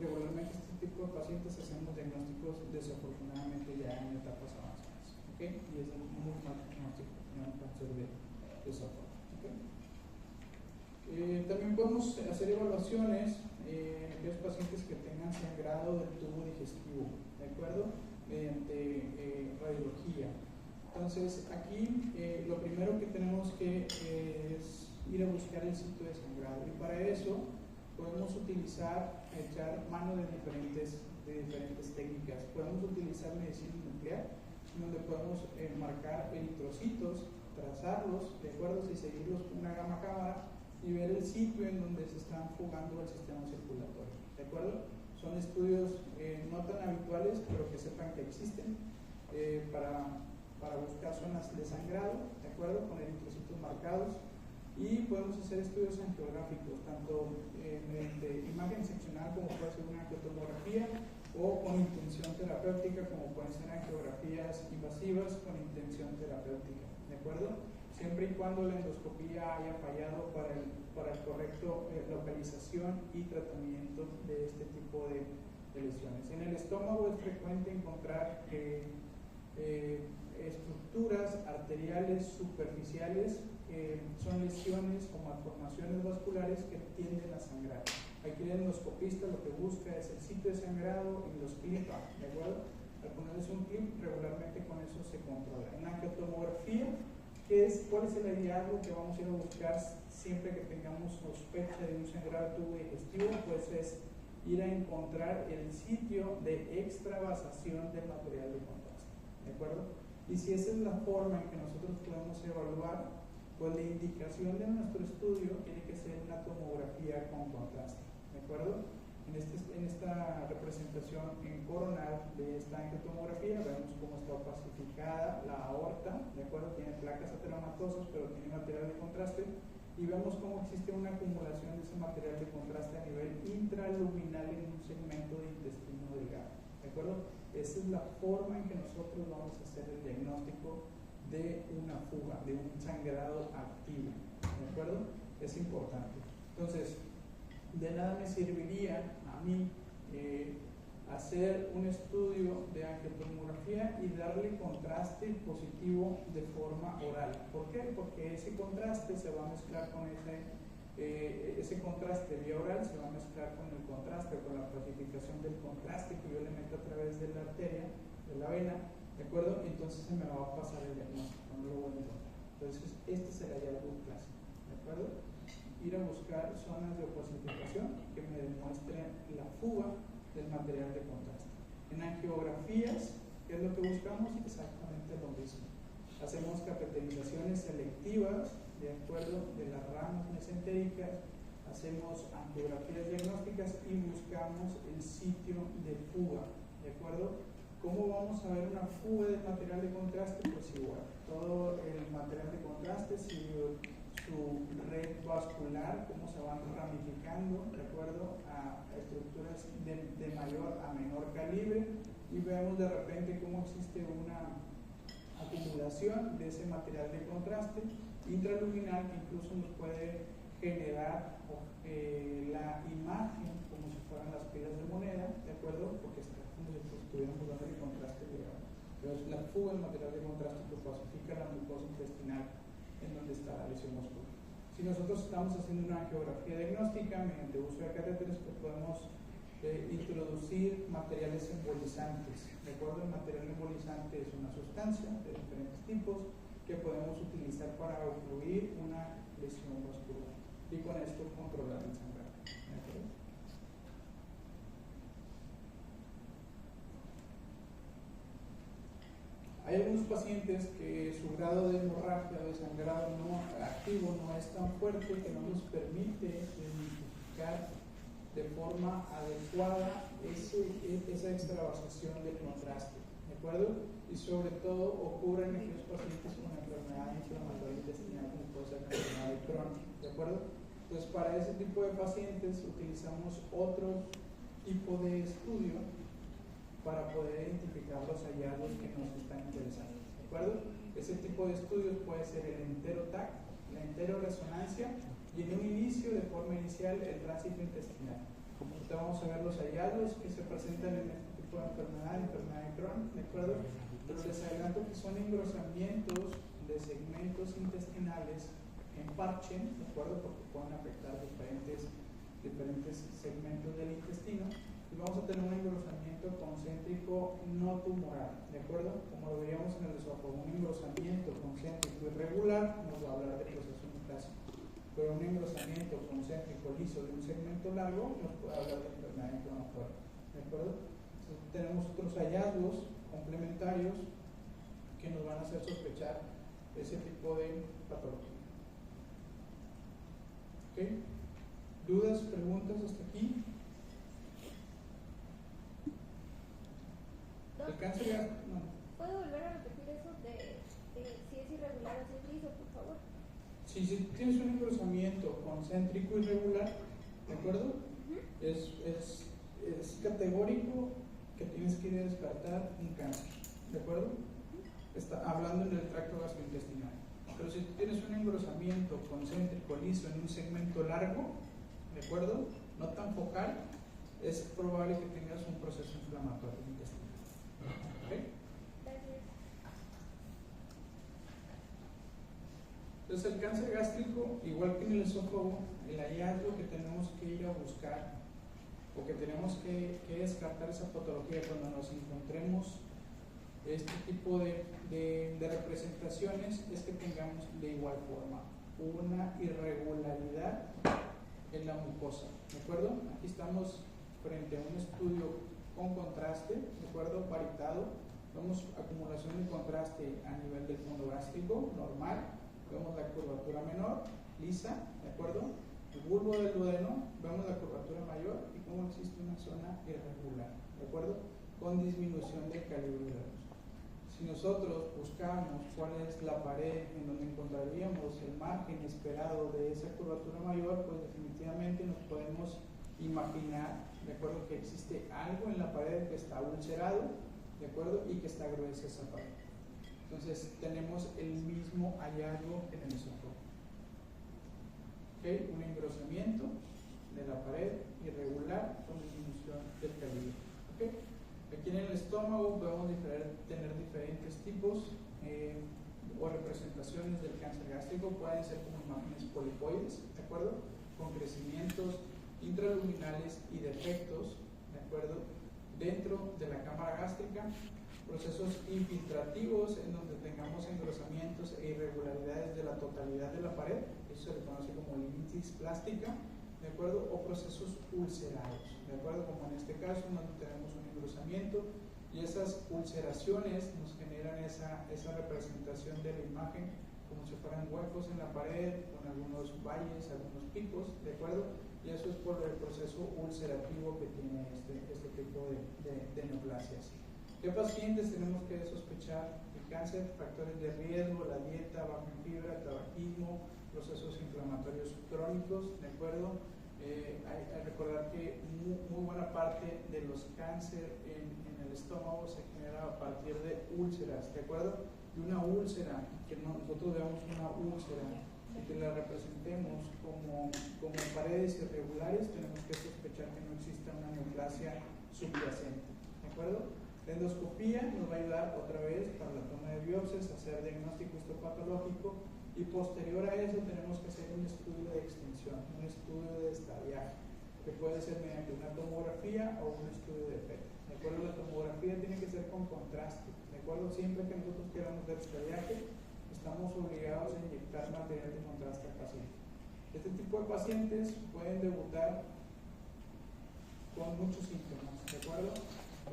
regularmente este tipo de pacientes hacemos diagnósticos desafortunadamente ya en etapas avanzadas, ¿ok? Y es un muy mal diagnóstico, un cáncer de esófago, ¿ok? También podemos hacer evaluaciones en los pacientes que tengan sangrado del tubo digestivo, ¿de acuerdo? Mediante radiología. Entonces, aquí lo primero que tenemos que es ir a buscar el sitio de sangrado, y para eso podemos echar mano de diferentes técnicas. Podemos utilizar medicina nuclear, donde podemos marcar eritrocitos, trazarlos, de acuerdo, y seguirlos con una gamma cámara y ver el sitio en donde se están fugando al sistema circulatorio, ¿de acuerdo? Son estudios no tan habituales, pero que sepan que existen para buscar zonas de sangrado, ¿de acuerdo? Con eritrocitos marcados. Y podemos hacer estudios angiográficos, tanto mediante imagen seccional, como puede ser una angiotomografía, o con intención terapéutica, como pueden ser angiografías invasivas con intención terapéutica, ¿de acuerdo? Siempre y cuando la endoscopía haya fallado para el correcto localización y tratamiento de este tipo de lesiones. En el estómago es frecuente encontrar estructuras arteriales superficiales, son lesiones o malformaciones vasculares que tienden a sangrar. Aquí el endoscopista lo que busca es el sitio de sangrado y los clipa, ¿de acuerdo? Al ponerles un clip, regularmente con eso se controla. En la angiotomografía, ¿cuál es el hallazgo que vamos a ir a buscar siempre que tengamos sospecha de un sangrado tubo digestivo? Pues es ir a encontrar el sitio de extravasación del material de contraste, ¿de acuerdo? Y si esa es la forma en que nosotros podemos evaluar, pues la indicación de nuestro estudio tiene que ser una tomografía con contraste, ¿de acuerdo? En esta representación en coronal de esta angiotomografía vemos cómo está opacificada la aorta, ¿de acuerdo? Tiene placas ateromatosas, pero tiene material de contraste, y vemos cómo existe una acumulación de ese material de contraste a nivel intraluminal en un segmento de intestino delgado, ¿de acuerdo? Esa es la forma en que nosotros vamos a hacer el diagnóstico de una fuga, de un sangrado activo, ¿de acuerdo? Es importante. Entonces, de nada me serviría a mí hacer un estudio de angiotomografía y darle contraste positivo de forma oral. ¿Por qué? Porque ese contraste se va a mezclar con ese contraste vía oral se va a mezclar con el contraste, con la pacificación del contraste que yo le meto a través de la arteria, de la vena, ¿de acuerdo? Entonces se me va a pasar el diagnóstico, no lo voy a encontrar. Entonces, este es el hallazgo clásico, ¿de acuerdo? Ir a buscar zonas de opacificación que me demuestren la fuga del material de contraste. En angiografías, ¿qué es lo que buscamos? Exactamente lo mismo. Hacemos cateterizaciones selectivas de acuerdo de las ramas mesentéricas, hacemos angiografías diagnósticas y buscamos el sitio de fuga, ¿de acuerdo? ¿Cómo vamos a ver una fuga del material de contraste? Pues igual, todo el material de contraste sigue su red vascular, cómo se van ramificando de acuerdo a estructuras de mayor a menor calibre, y vemos de repente cómo existe una acumulación de ese material de contraste intraluminal que incluso nos puede generar la imagen como si fueran las pilas de moneda, ¿de acuerdo? Porque está como si estuviéramos dando el contraste digamos. Entonces, la fuga del material de contraste pues pacifica la mucosa intestinal en donde está la lesión muscular. Si nosotros estamos haciendo una angiografía diagnóstica mediante uso de catéteres, pues podemos introducir materiales embolizantes. De acuerdo, el material embolizante es una sustancia de diferentes tipos que podemos utilizar para ocluir una lesión vascular y con esto controlar el sangrado. ¿De acuerdo? Hay algunos pacientes que su grado de hemorragia o de sangrado no activo no es tan fuerte que no nos permite identificar de forma adecuada esa extravasación del contraste, ¿de acuerdo? Y sobre todo ocurre en aquellos pacientes con enfermedad inflamatoria intestinal como puede ser la enfermedad de Crohn, ¿de acuerdo? Entonces, para ese tipo de pacientes utilizamos otro tipo de estudio para poder identificar los hallazgos que nos están interesando, ¿de acuerdo? Ese tipo de estudios puede ser el entero-TAC, la entero-resonancia, y en un inicio, de forma inicial, el tránsito intestinal. Ahorita vamos a ver los hallazgos que se presentan en este tipo de enfermedad de Crohn, ¿de acuerdo? Pero les adelanto que son engrosamientos de segmentos intestinales en parche, ¿de acuerdo? Porque pueden afectar diferentes segmentos del intestino, y vamos a tener un engrosamiento concéntrico no tumoral, ¿de acuerdo? Como lo veíamos en el esófago, un engrosamiento concéntrico irregular nos va a hablar de proceso metásico, pero un engrosamiento concéntrico liso de un segmento largo nos puede hablar de enfermedad inflamatoria, ¿de acuerdo? Entonces, tenemos otros hallazgos complementarios que nos van a hacer sospechar ese tipo de patología. ¿Ok? ¿Dudas, preguntas hasta aquí? El cáncer no. ¿Puedo volver a repetir eso de si es irregular o si es liso, por favor? Si tienes un engrosamiento concéntrico irregular, ¿de acuerdo? Es categórico que tienes que descartar un cáncer, ¿de acuerdo? Está hablando en el tracto gastrointestinal. Pero si tienes un engrosamiento concéntrico liso en un segmento largo, ¿de acuerdo? No tan focal, es probable que tengas un proceso inflamatorio intestinal. ¿Okay? Entonces, el cáncer gástrico, igual que en el esófago, el hallazgo que tenemos que ir a buscar o que tenemos que descartar esa patología cuando nos encontremos este tipo de representaciones es que tengamos de igual forma una irregularidad en la mucosa, ¿de acuerdo? Aquí estamos frente a un estudio con contraste, ¿de acuerdo? Paritado, vemos acumulación de contraste a nivel del fondo gástrico normal, vemos la curvatura menor, lisa, ¿de acuerdo? el bulbo del duodeno, vemos la curvatura mayor y cómo existe una zona irregular, ¿de acuerdo? Con disminución del calibre de la luz. Si nosotros buscamos cuál es la pared en donde encontraríamos el margen esperado de esa curvatura mayor, pues definitivamente nos podemos imaginar, ¿de acuerdo?, que existe algo en la pared que está ulcerado, ¿de acuerdo?, y que está gruesa esa pared. Entonces tenemos el mismo hallazgo en el esófago. ¿Okay? Un engrosamiento de la pared irregular con disminución del calibre. ¿Okay? Aquí en el estómago podemos tener diferentes tipos o representaciones del cáncer gástrico. Pueden ser como imágenes polipoides, ¿de acuerdo?, con crecimientos intraluminales y defectos, ¿de acuerdo?, dentro de la cámara gástrica. Procesos infiltrativos en donde tengamos engrosamientos e irregularidades de la totalidad de la pared, eso se le conoce como limitis plástica, ¿de acuerdo?, o procesos ulcerados, ¿de acuerdo?, como en este caso donde tenemos un engrosamiento y esas ulceraciones nos generan esa representación de la imagen como si fueran huecos en la pared con algunos valles, algunos picos, ¿de acuerdo?, y eso es por el proceso ulcerativo que tiene este tipo de neoplasias. ¿Qué pacientes tenemos que sospechar el cáncer? Factores de riesgo, la dieta baja en fibra, tabaquismo, procesos inflamatorios crónicos, ¿de acuerdo? Hay que recordar que muy buena parte de los cáncer en el estómago se genera a partir de úlceras, ¿de acuerdo? Y una úlcera, que nosotros veamos una úlcera y que la representemos como paredes irregulares, tenemos que sospechar que no exista una neoplasia subyacente, ¿de acuerdo? La endoscopía nos va a ayudar otra vez para la toma de biopsias, hacer diagnóstico histopatológico y posterior a eso tenemos que hacer un estudio de extensión, un estudio de estadiaje, que puede ser mediante una tomografía o un estudio de PET. ¿De acuerdo? La tomografía tiene que ser con contraste. ¿De acuerdo? Siempre que nosotros queramos ver estadiaje, estamos obligados a inyectar material de contraste al paciente. Este tipo de pacientes pueden debutar con muchos síntomas, ¿de acuerdo?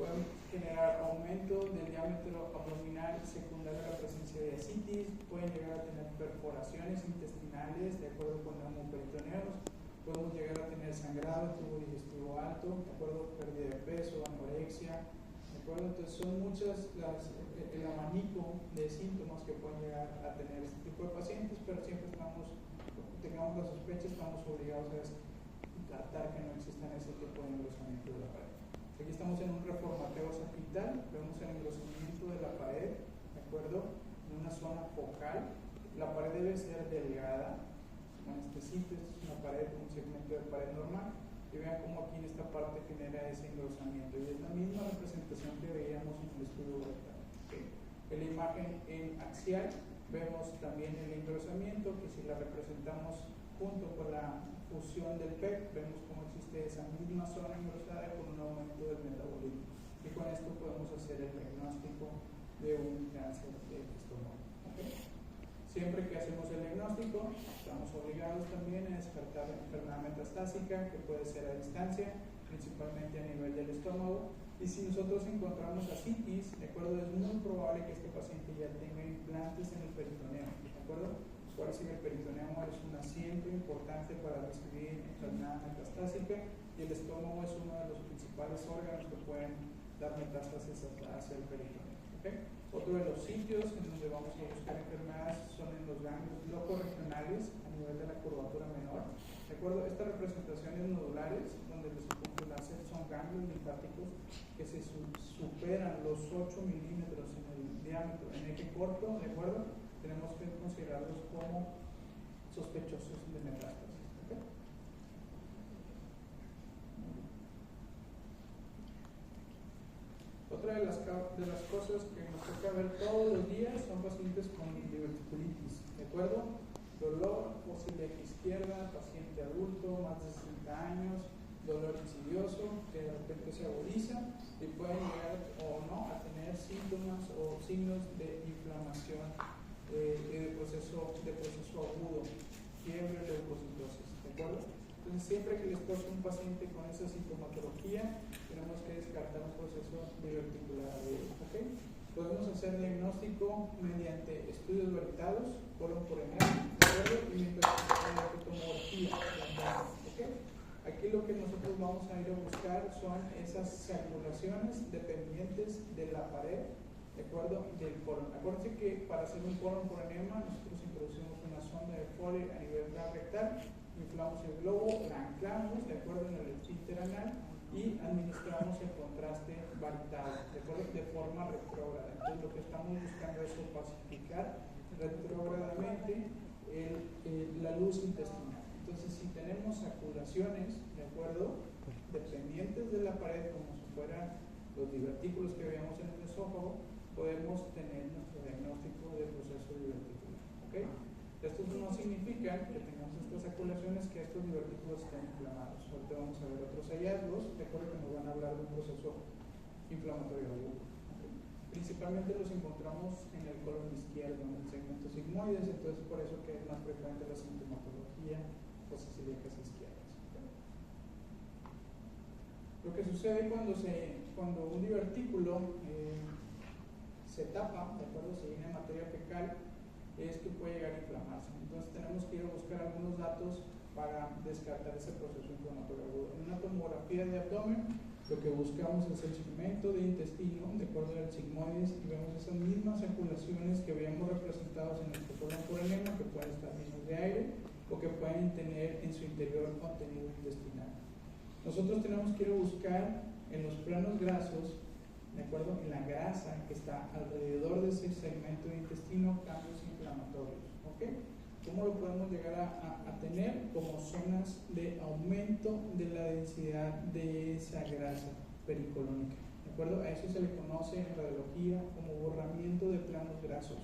Pueden generar aumento del diámetro abdominal secundario a la presencia de ascitis, pueden llegar a tener perforaciones intestinales de acuerdo con neumoperitoneos, podemos llegar a tener sangrado, tubo digestivo alto, de acuerdo, pérdida de peso, anorexia, de acuerdo. Entonces son muchas el abanico de síntomas que pueden llegar a tener este tipo de pacientes, pero siempre tengamos la sospecha, estamos obligados a tratar que no existan ese tipo de engrosamiento de la pared. Aquí estamos en un reformateo sapital, vemos el engrosamiento de la pared, ¿de acuerdo?, en una zona focal. La pared debe ser delgada, como en este sitio, esta es una pared, un segmento de pared normal, y vean cómo aquí en esta parte genera ese engrosamiento, y es la misma representación que veíamos en el estudio rectal. ¿Okay? En la imagen en axial vemos también el engrosamiento, que si la representamos junto con la fusión del PEC, vemos cómo existe esa misma zona engrosada con un aumento del metabolismo. Y con esto podemos hacer el diagnóstico de un cáncer de estómago. ¿Okay? Siempre que hacemos el diagnóstico, estamos obligados también a descartar la enfermedad metastásica, que puede ser a distancia, principalmente a nivel del estómago. Y si nosotros encontramos ascitis, ¿de acuerdo?, es muy probable que este paciente ya tenga implantes en el peritoneo, ¿de acuerdo? Por eso el peritoneo es un asiento importante para recibir enfermedad metastásica y el estómago es uno de los principales órganos que pueden dar metástasis hacia el peritoneo. ¿Okay? Otro de los sitios en donde vamos a buscar enfermedades son en los ganglios locorregionales a nivel de la curvatura menor. ¿De acuerdo? Estas representaciones nodulares, donde los circunfluláceos son ganglios linfáticos que se superan los 8 milímetros en el diámetro en eje corto, ¿de acuerdo?, tenemos que considerarlos como sospechosos de metástasis. ¿Okay? Otra de las cosas que nos toca ver todos los días son pacientes con diverticulitis, ¿de acuerdo? Dolor posible eje izquierda, paciente adulto, más de 60 años, dolor insidioso que de repente se agudiza y pueden llegar o no a tener síntomas o signos de inflamación de proceso agudo, fiebre, leucocitosis, ¿de acuerdo? Entonces siempre que les toque un paciente con esa sintomatología, tenemos que descartar un proceso diverticular agudo, ¿ok? Podemos hacer diagnóstico mediante estudios variados, colon por MR, ¿de acuerdo? Y mediante tomografía. lo que nosotros vamos a ir a buscar son esas circulaciones dependientes de la pared, ¿de acuerdo? Del colon. Acuérdense que para hacer un colon por enema nosotros introducimos una sonda de Foley a nivel rectal, inflamos el globo, la anclamos, ¿de acuerdo? En el esfínter anal y administramos el contraste varitado, ¿de acuerdo? De forma retrógrada. Entonces lo que estamos buscando es opacificar retrógradamente la luz intestinal. Entonces, si tenemos saculaciones, ¿de acuerdo?, dependientes de la pared, como si fueran los divertículos que veíamos en el esófago, podemos tener nuestro diagnóstico de proceso diverticular. ¿Ok? Esto no significa que tengamos estas saculaciones, que estos divertículos estén inflamados. Ahorita vamos a ver otros hallazgos, de acuerdo, que nos van a hablar de un proceso inflamatorio agudo. ¿Okay? Principalmente los encontramos en el colon izquierdo, en el segmento sigmoides, entonces por eso que es más frecuente la sintomatología cosas ilíacas izquierdas. Lo que sucede cuando un divertículo se tapa, ¿de acuerdo? Se llena de materia fecal, es que puede llegar a inflamarse. Entonces tenemos que ir a buscar algunos datos para descartar ese proceso inflamatorio agudo. En una tomografía de abdomen, lo que buscamos es el segmento de intestino, de acuerdo al sigmoides, y vemos esas mismas circulaciones que veíamos representadas en el colon por enema, que pueden estar llenos de aire, o que pueden tener en su interior contenido intestinal. Nosotros tenemos que ir a buscar en los planos grasos, ¿de acuerdo?, en la grasa que está alrededor de ese segmento de intestino, cambios inflamatorios. ¿Ok? ¿Cómo lo podemos llegar a tener? Como zonas de aumento de la densidad de esa grasa pericolónica. ¿De acuerdo? A eso se le conoce en radiología como borramiento de planos grasos.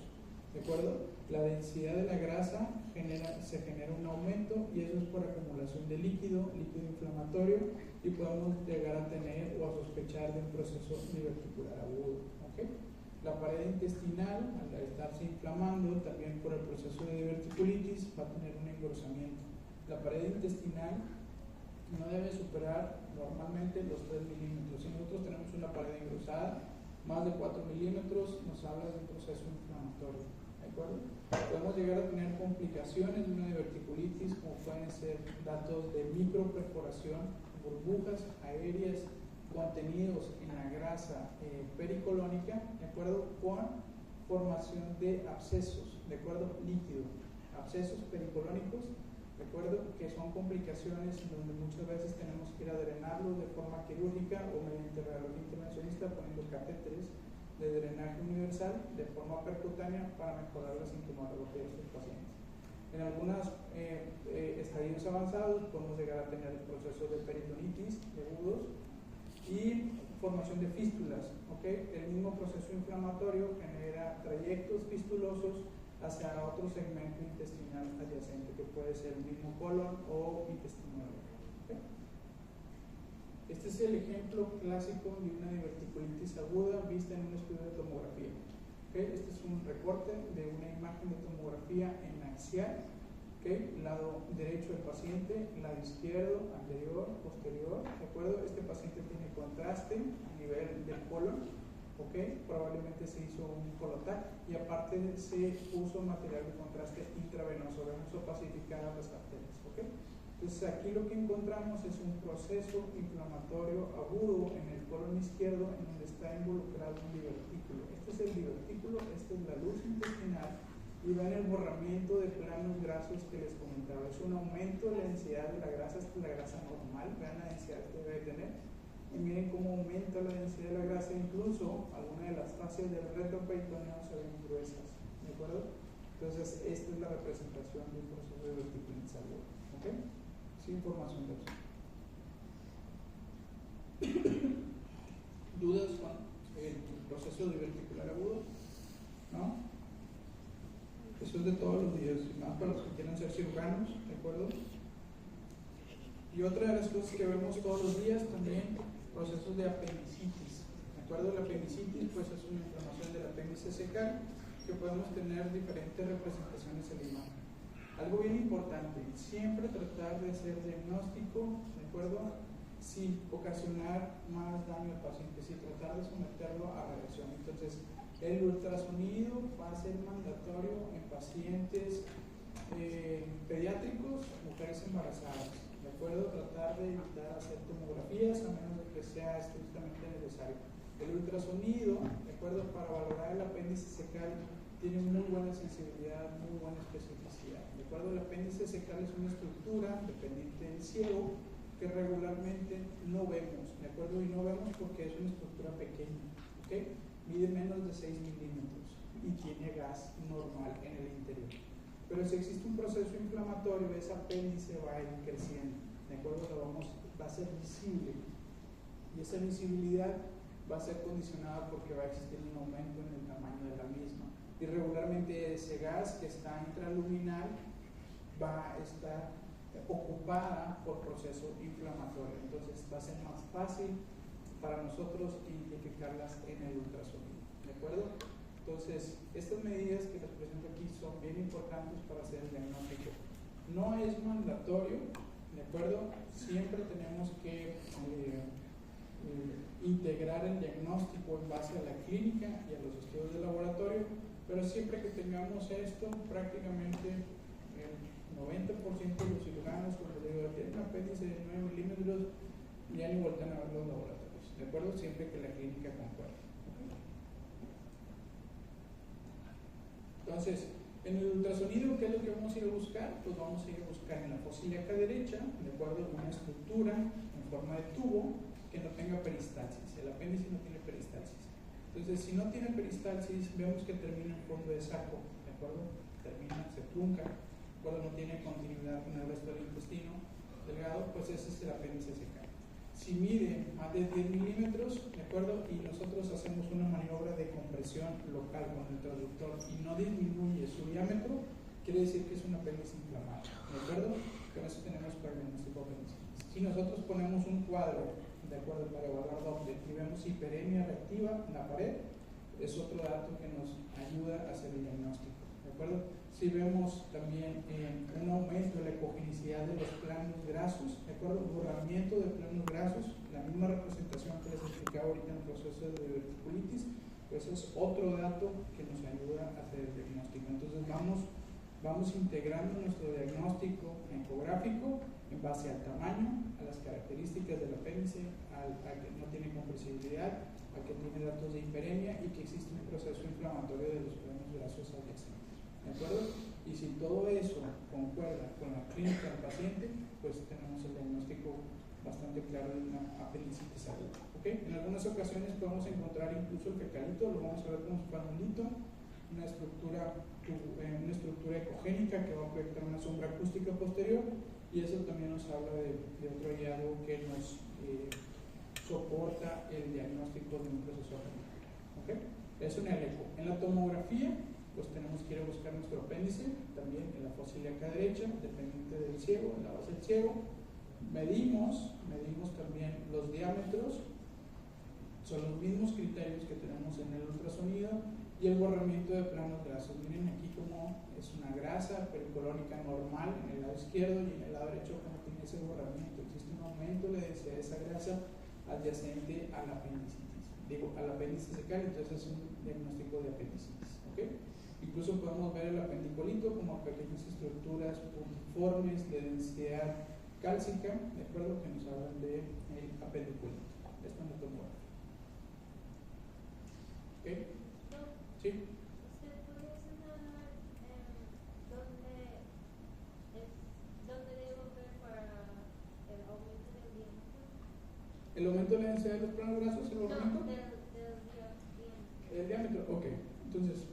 ¿De acuerdo? La densidad de la grasa se genera un aumento, y eso es por acumulación de líquido inflamatorio, y podemos llegar a tener o a sospechar de un proceso diverticular agudo. ¿Okay? La pared intestinal, al estarse inflamando también por el proceso de diverticulitis, va a tener un engrosamiento. La pared intestinal no debe superar normalmente los 3 milímetros. Si nosotros tenemos una pared engrosada, más de 4 milímetros, nos habla de un proceso inflamatorio. ¿De acuerdo? Podemos llegar a tener complicaciones de una diverticulitis, como pueden ser datos de microperforación, burbujas aéreas contenidos en la grasa pericolónica, ¿de acuerdo?, con formación de abscesos, ¿de acuerdo?, líquido, abscesos pericolónicos, ¿de acuerdo?, que son complicaciones donde muchas veces tenemos que ir a drenarlo de forma quirúrgica o mediante radiología intervencionista poniendo catéteres de drenaje universal de forma percutánea para mejorar la sintomatología de estos pacientes. En algunos estadios avanzados podemos llegar a tener el proceso de peritonitis, de agudos, y formación de fístulas. ¿Okay? El mismo proceso inflamatorio genera trayectos fistulosos hacia otro segmento intestinal adyacente, que puede ser el mismo colon o intestino. ¿Okay? Este es el ejemplo clásico de una diverticulitis aguda vista en un estudio de tomografía. ¿Okay? Este es un recorte de una imagen de tomografía en axial. ¿Okay? Lado derecho del paciente, lado izquierdo, anterior, posterior. ¿De acuerdo? Este paciente tiene contraste a nivel del colon. ¿Okay? Probablemente se hizo un colotac, y aparte se puso material de contraste intravenoso. Vamos a pacificar a las arterias. ¿Okay? Entonces aquí lo que encontramos es un proceso inflamatorio agudo en el colon izquierdo, en donde está involucrado un divertículo. Este es el divertículo, esta es la luz intestinal, y ven el borramiento de planos grasos que les comentaba. Es un aumento de la densidad de la grasa. Esta es la grasa normal, vean la densidad que debe tener, y miren cómo aumenta la densidad de la grasa. Incluso algunas de las fascias del retroperitoneo se ven gruesas. ¿De acuerdo? Entonces esta es la representación de un proceso de diverticulitis aguda. ¿Ok? Sin información de eso. ¿Dudas con el proceso diverticular agudo? ¿No? Eso es de todos los días, y más para los que quieren ser cirujanos, ¿de acuerdo? Y otra de las cosas que vemos todos los días también, procesos de apendicitis. ¿De acuerdo? La apendicitis pues es una inflamación del apéndice secal, que podemos tener diferentes representaciones en la imagen. Algo bien importante, siempre tratar de hacer diagnóstico, ¿de acuerdo?, sin ocasionar más daño al paciente, sin tratar de someterlo a radiación. Entonces, el ultrasonido va a ser mandatorio en pacientes pediátricos, mujeres embarazadas, ¿de ¿de acuerdo? Tratar de evitar hacer tomografías a menos de que sea estrictamente necesario. El ultrasonido, ¿de acuerdo? Para valorar el apéndice secal tiene muy buena sensibilidad, muy buena especificidad, ¿de acuerdo? El apéndice secal es una estructura dependiente del ciego que regularmente no vemos, ¿de acuerdo? Y no vemos porque es una estructura pequeña, ¿ok? Mide menos de 6 milímetros y tiene gas normal en el interior. Pero si existe un proceso inflamatorio, ese apéndice va a ir creciendo, ¿de acuerdo? Va a ser visible y esa visibilidad va a ser condicionada porque va a existir un aumento en el tamaño de la misma. Y regularmente ese gas que está intraluminal va a estar ocupada por proceso inflamatorio. Entonces va a ser más fácil para nosotros identificarlas en el ultrasonido, ¿de acuerdo? Entonces, estas medidas que les presento aquí son bien importantes para hacer el diagnóstico. No es mandatorio, ¿de acuerdo? Siempre tenemos que integrar el diagnóstico en base a la clínica y a los estudios de laboratorio, pero siempre que tengamos esto, prácticamente el 90% de los cirujanos, cuando les digo, tienen un apéndice de 9 milímetros, ya ni voltean a ver los laboratorios, ¿de acuerdo? Siempre que la clínica concuerde. Entonces, en el ultrasonido, ¿qué es lo que vamos a ir a buscar? Pues vamos a ir a buscar en la fosa ilíaca derecha, ¿de acuerdo? Una estructura en forma de tubo que no tenga peristalsis. El apéndice no tiene peristalsis. Entonces, si no tiene peristalsis, vemos que termina en fondo de saco, ¿de acuerdo? Termina, se trunca, ¿de acuerdo? No tiene continuidad con el resto del intestino delgado, pues ese es el apéndice secal. Si mide más de 10 milímetros, ¿de acuerdo? Y nosotros hacemos una maniobra de compresión local con el traductor y no disminuye su diámetro, quiere decir que es un apéndice inflamado, ¿de acuerdo? Con eso tenemos para el diagnóstico apéndice. Si nosotros ponemos un cuadro, ¿de acuerdo? Para evaluar Doppler y vemos hiperemia reactiva en la pared, es otro dato que nos ayuda a hacer el diagnóstico, ¿de acuerdo? Si vemos también un aumento de la ecogenicidad de los planos grasos, ¿de acuerdo? Borramiento de planos grasos, la misma representación que les explicaba ahorita en el proceso de diverticulitis, pues es otro dato que nos ayuda a hacer el diagnóstico. Entonces vamos integrando nuestro diagnóstico ecográfico en base al tamaño, a las características del apéndice, a que no tiene compresibilidad, a que tiene datos de hiperemia y que existe un proceso inflamatorio de los planos grasos adyacentes. ¿De acuerdo? Y si todo eso concuerda con la clínica del paciente, pues tenemos el diagnóstico bastante claro de una apendicitis aguda. ¿Okay? En algunas ocasiones podemos encontrar incluso el fecalito, lo vamos a ver como panulito, una estructura ecogénica que va a proyectar una sombra acústica posterior, y eso también nos habla de otro hallazgo que nos soporta el diagnóstico de un proceso apéndice. ¿Okay? Eso en el eco. En la tomografía, pues tenemos que ir a buscar nuestro apéndice, también en la fosa ilíaca derecha, dependiente del ciego, en la base del ciego. Medimos también los diámetros, son los mismos criterios que tenemos en el ultrasonido, y el borramiento de planos grasos. Miren aquí como es una grasa pericolónica normal en el lado izquierdo y en el lado derecho como tiene ese borramiento. Existe un aumento de la densidad de esa grasa adyacente al apendicitis, al apéndice secal, entonces es un diagnóstico de apendicitis. ¿Okay? Incluso podemos ver el apendicolito como pequeñas estructuras puntiformes de densidad cálcica, ¿de acuerdo? Que nos hablan de apendicolito. Esto no tomó. ¿Ok? ¿Sí? ¿Usted puede señalar dónde debo ver para el aumento del diámetro? ¿El aumento de la densidad de los planos grasos? ¿El aumento? No, del diámetro. El diámetro, ok. Entonces,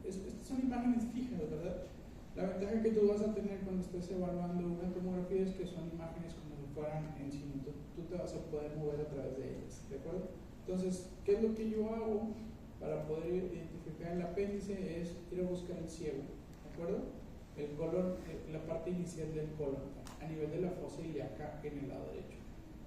estas son imágenes fijas, ¿verdad? La ventaja que tú vas a tener cuando estés evaluando una tomografía es que son imágenes como si fueran en cine. Tú te vas a poder mover a través de ellas, ¿de acuerdo? Entonces, ¿qué es lo que yo hago para poder identificar el apéndice? Es ir a buscar el ciego, ¿de acuerdo? El colon, la parte inicial del colon, a nivel de la fosa ilíaca en el lado derecho.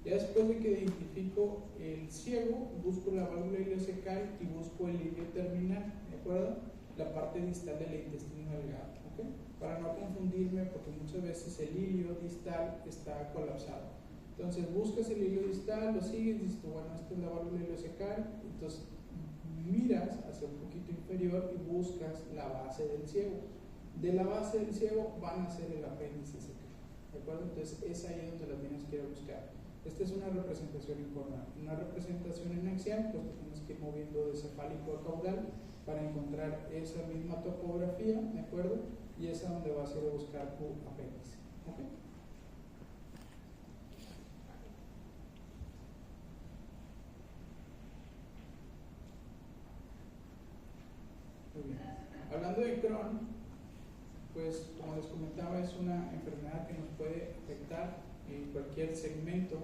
Ya después de que identifico el ciego, busco la válvula ileocecal y busco el ilio terminal, ¿de acuerdo? La parte distal del intestino delgado, ¿ok? Para no confundirme, porque muchas veces el ilio distal está colapsado. Entonces buscas el ilio distal, lo sigues, dices, bueno, esta es la válvula ileocecal, entonces miras hacia un poquito inferior y buscas la base del ciego. De la base del ciego van a ser el apéndice secal, ¿de acuerdo? Entonces es ahí donde la tienes que ir a buscar. Esta es una representación informal. Una representación en axial, pues te tienes que ir moviendo de cefálico a caudal para encontrar esa misma topografía, ¿de acuerdo? Y es a donde vas a ir a buscar tu apéndice. ¿Ok? Muy bien. Hablando de Crohn, pues como les comentaba, es una enfermedad que nos puede afectar en cualquier segmento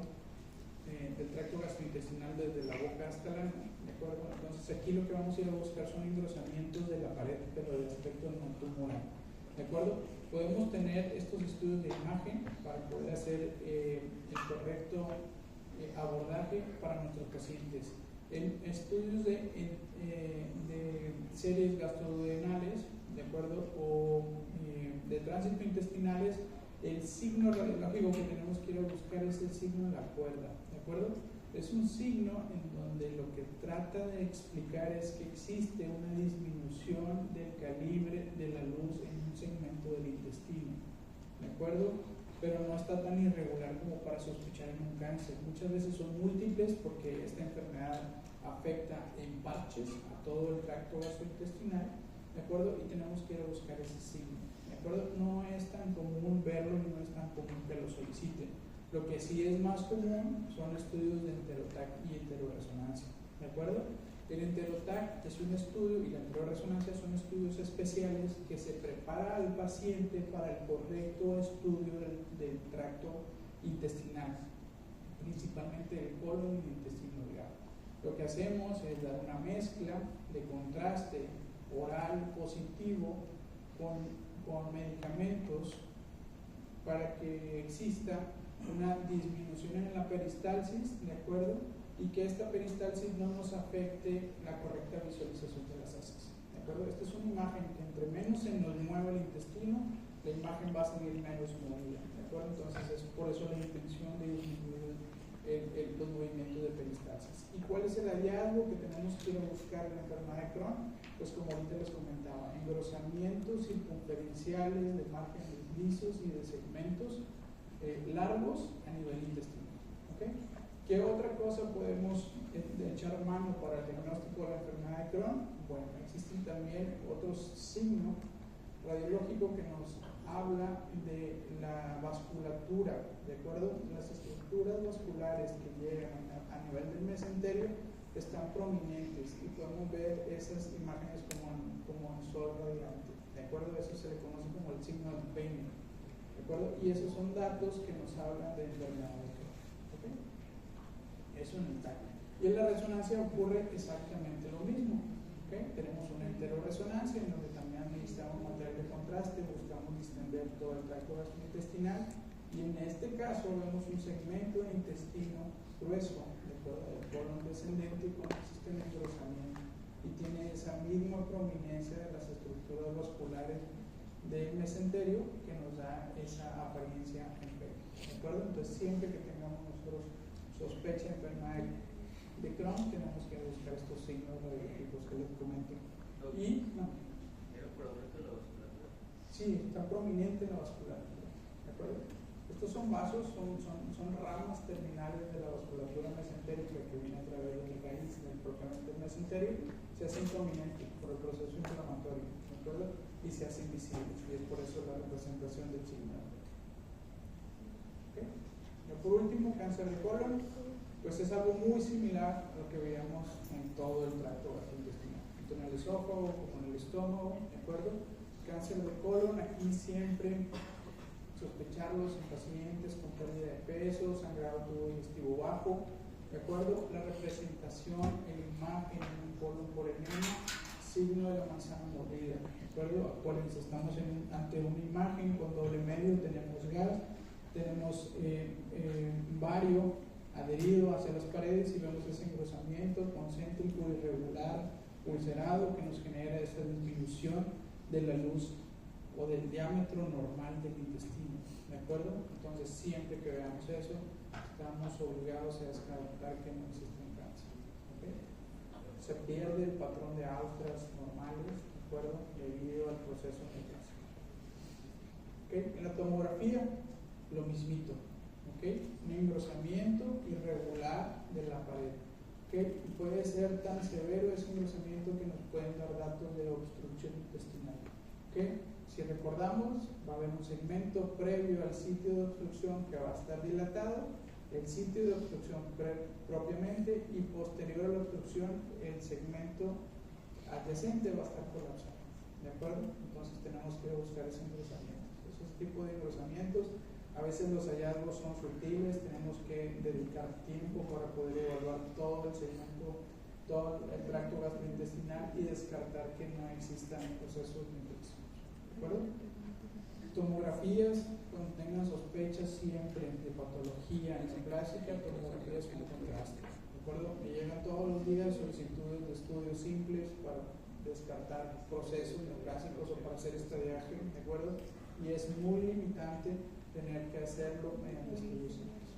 del tracto gastrointestinal desde la boca hasta el ano, ¿de acuerdo? Entonces aquí lo que vamos a ir a buscar son engrosamientos de la pared, pero de aspecto no tumoral, ¿de acuerdo? Podemos tener estos estudios de imagen para poder hacer el correcto abordaje para nuestros pacientes. En estudios de series gastroduodenales, ¿de acuerdo? O de tránsito intestinales, el signo radiológico que tenemos que ir a buscar es el signo de la cuerda, ¿de acuerdo? Es un signo en donde lo que trata de explicar es que existe una disminución del calibre de la luz en un segmento del intestino, ¿de acuerdo? Pero no está tan irregular como para sospechar en un cáncer. Muchas veces son múltiples porque esta enfermedad afecta en parches a todo el tracto gastrointestinal, ¿de acuerdo? Y tenemos que ir a buscar ese signo, ¿de acuerdo? No es tan común verlo y no es tan común que lo soliciten. Lo que sí es más común son estudios de enterotac y enteroresonancia, ¿de acuerdo? El enterotac es un estudio y la enteroresonancia son estudios especiales que se prepara al paciente para el correcto estudio del tracto intestinal, principalmente el colon y el intestino delgado. Lo que hacemos es dar una mezcla de contraste oral positivo con medicamentos para que exista una disminución en la peristalsis, ¿de acuerdo? Y que esta peristalsis no nos afecte la correcta visualización de las heces, ¿de acuerdo? Esta es una imagen que entre menos se nos mueva el intestino, la imagen va a seguir menos movida, ¿de acuerdo? Entonces es por eso la intención de disminuir los movimientos de peristalsis. ¿Y cuál es el hallazgo que tenemos que ir a buscar en la enfermedad de Crohn? Pues como ahorita les comentaba, engrosamientos circunferenciales de márgenes lisos y de segmentos largos a nivel intestinal. ¿Okay? ¿Qué otra cosa podemos echar mano para el diagnóstico de la enfermedad de Crohn? Bueno, existen también otros signos radiológicos que nos habla de la vasculatura, ¿de acuerdo? Las estructuras vasculares que llegan a nivel del mesenterio están prominentes y podemos ver esas imágenes como en sol radiante, ¿de acuerdo? Eso se le conoce como el signo del peine, ¿de acuerdo? Y esos son datos que nos hablan de enfermedad de Crohn, ¿ok? Eso en el TAC. Y en la resonancia ocurre exactamente lo mismo, ¿ok? Tenemos una enteroresonancia en donde también necesitamos material de contraste, buscamos distender todo el tracto gastrointestinal y en este caso vemos un segmento de intestino grueso, de acuerdo, del colon descendente con un sistema de engrosamiento y tiene esa misma prominencia de las estructuras vasculares del mesenterio que nos da esa apariencia en pelo, ¿de acuerdo? Entonces siempre que tengamos nosotros sospecha de enfermedad de Crohn tenemos que buscar estos signos radiológicos que les comento. Y no. ¿Era por aumento de la vasculatura? Sí, está prominente en la vasculatura, ¿de acuerdo? Estos son vasos, son ramas terminales de la vasculatura mesentérica que viene a través de la raíz del propiamente mesenterio, se hacen prominentes por el proceso inflamatorio, ¿de acuerdo? Y se hacen visibles, y es por eso la representación del signo. ¿Okay? Y por último, cáncer de colon, pues es algo muy similar a lo que veíamos en todo el tracto gastrointestinal, tanto en el esófago como en el estómago, ¿de acuerdo? Cáncer de colon, aquí siempre sospecharlos en pacientes con pérdida de peso, sangrado tubo digestivo bajo, ¿de acuerdo? La representación en imagen en un colon por enema, signo de la manzana mordida, ¿de acuerdo? Acuérdense, estamos ante una imagen con doble medio, tenemos gas, tenemos vario adherido hacia las paredes y vemos ese engrosamiento concéntrico irregular, ulcerado, que nos genera esa disminución de la luz o del diámetro normal del intestino, ¿de acuerdo? Entonces siempre que veamos eso estamos obligados a descartar que no existe un cáncer, ¿okay? Se pierde el patrón de Austras normales, ¿de acuerdo? Debido al proceso metástasis. ¿Okay? En la tomografía lo mismito, ¿ok? Un engrosamiento irregular de la pared, ¿ok? Y puede ser tan severo ese engrosamiento que nos pueden dar datos de obstrucción intestinal, ¿ok? Si recordamos, va a haber un segmento previo al sitio de obstrucción que va a estar dilatado, el sitio de obstrucción propiamente, y posterior a la obstrucción el segmento adyacente va a estar colapsado, ¿de acuerdo? Entonces tenemos que buscar ese engrosamiento. Esos tipos de engrosamientos, a veces los hallazgos son sutiles, tenemos que dedicar tiempo para poder evaluar todo el segmento, todo el tracto gastrointestinal y descartar que no existan procesos de infección. ¿De acuerdo? Tomografías, cuando tengan sospechas siempre de patología neoplásica, tomografías con contraste. ¿De acuerdo? Me llegan todos los días solicitudes de estudios simples para descartar procesos neoplásicos o para hacer estadiaje, ¿de acuerdo? Y es muy limitante tener que hacerlo mediante estudios simples.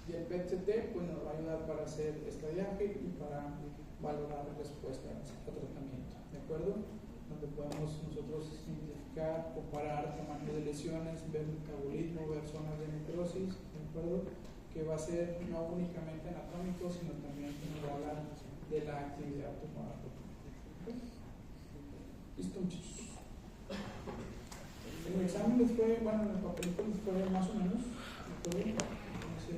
Y el PET-CT pues, nos va a ayudar para hacer estadiaje y para valorar respuesta al tratamiento, ¿de acuerdo? Donde podemos nosotros identificar, comparar tamaño de lesiones, ver metabolismo, ver zonas de necrosis, ¿de acuerdo? Que va a ser no únicamente anatómico, sino también que nos va a hablar de la actividad tumoral. ¿Okay? Listo, muchachos. El examen les fue, bueno, en el papelito les fue más o menos, ¿de acuerdo? Entonces,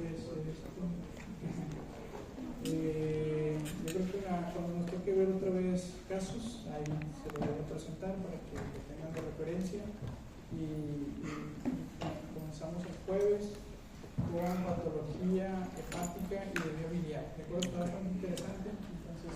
yo creo que cuando nos toque ver otra vez casos, ahí se lo voy a presentar para que lo tengan de referencia. Y comenzamos el jueves con patología hepática y de vía biliar. ¿De acuerdo? Está bastante interesante. Entonces,